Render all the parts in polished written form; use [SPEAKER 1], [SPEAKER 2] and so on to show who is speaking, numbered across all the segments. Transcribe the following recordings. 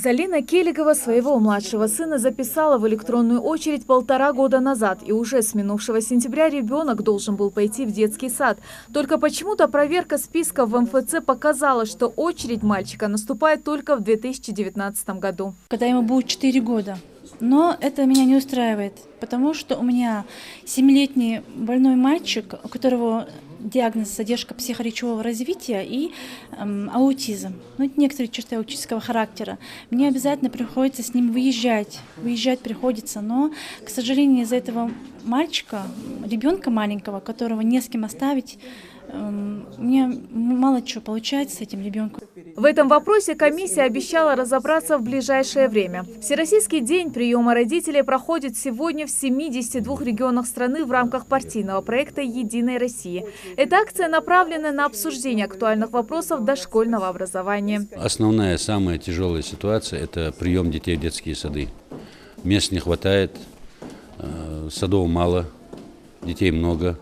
[SPEAKER 1] Залина Келигова своего младшего сына записала в электронную очередь 1,5 года назад. И уже с минувшего сентября ребенок должен был пойти в детский сад. Только почему-то проверка списка в МФЦ показала, что очередь мальчика наступает только в 2019 году.
[SPEAKER 2] Когда ему будет 4 года. Но это меня не устраивает, потому что у меня 7-летний больной мальчик, у которого диагноз задержка психоречевого развития и аутизм. Ну, некоторые черты аутического характера. Мне обязательно приходится с ним выезжать. Выезжать приходится, но, к сожалению, из-за этого мальчика, ребенка маленького, которого не с кем оставить, мне мало чего получается с этим ребенком.
[SPEAKER 1] В этом вопросе комиссия обещала разобраться в ближайшее время. Всероссийский день приема родителей проходит сегодня в 72 регионах страны в рамках партийного проекта «Единой России». Эта акция направлена на обсуждение актуальных вопросов дошкольного образования.
[SPEAKER 3] Основная, самая тяжелая ситуация – это прием детей в детские сады. Мест не хватает, садов мало, детей много,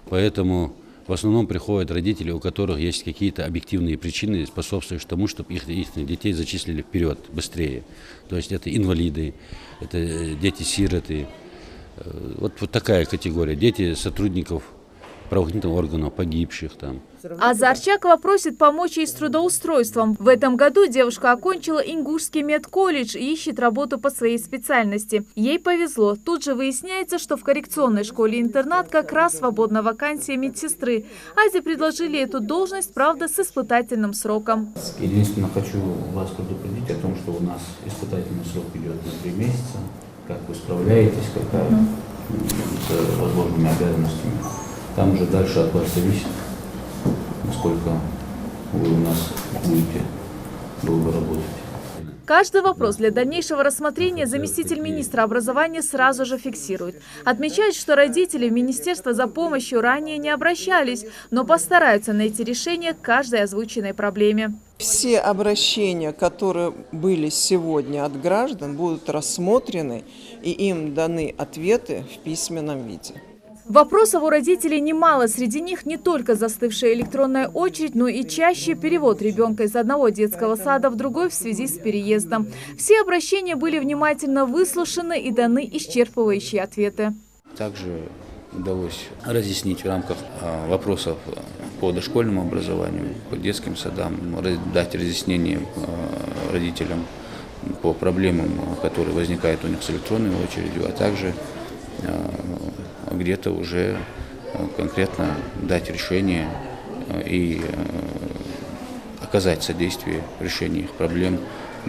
[SPEAKER 3] поэтому в основном приходят родители, у которых есть какие-то объективные причины, способствующие тому, чтобы их детей зачислили вперед, быстрее. То есть это инвалиды, это дети-сироты. Вот такая категория. Дети сотрудников правоохранительных органов, погибших там.
[SPEAKER 1] Аза Арчакова просит помочь ей с трудоустройством. В этом году девушка окончила Ингушский медколледж и ищет работу по своей специальности. Ей повезло. Тут же выясняется, что в коррекционной школе-интернат как раз свободна вакансия медсестры. Азе предложили эту должность, правда, с испытательным сроком.
[SPEAKER 4] Единственное, хочу вас предупредить о том, что у нас испытательный срок идет на 3 месяца. Как вы справляетесь, какая с возможными обязанностями. Там уже дальше от вас зависит, насколько вы у нас будете долго работать.
[SPEAKER 1] Каждый вопрос для дальнейшего рассмотрения заместитель министра образования сразу же фиксирует. Отмечает, что родители в министерство за помощью ранее не обращались, но постараются найти решение к каждой озвученной проблеме.
[SPEAKER 5] Все обращения, которые были сегодня от граждан, будут рассмотрены и им даны ответы в письменном виде.
[SPEAKER 1] Вопросов у родителей немало. Среди них не только застывшая электронная очередь, но и чаще перевод ребенка из одного детского сада в другой в связи с переездом. Все обращения были внимательно выслушаны и даны исчерпывающие ответы.
[SPEAKER 4] Также удалось разъяснить в рамках вопросов по дошкольному образованию, по детским садам, дать разъяснение родителям по проблемам, которые возникают у них с электронной очередью, а также где-то уже конкретно дать решение и оказать содействие в решении их проблем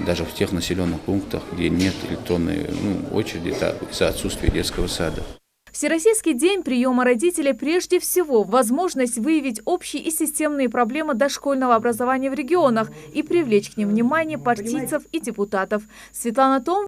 [SPEAKER 4] даже в тех населенных пунктах, где нет электронной очереди из-за отсутствия детского сада.
[SPEAKER 1] Всероссийский день приема родителей прежде всего возможность выявить общие и системные проблемы дошкольного образования в регионах и привлечь к ним внимание партийцев и депутатов. Светлана Том.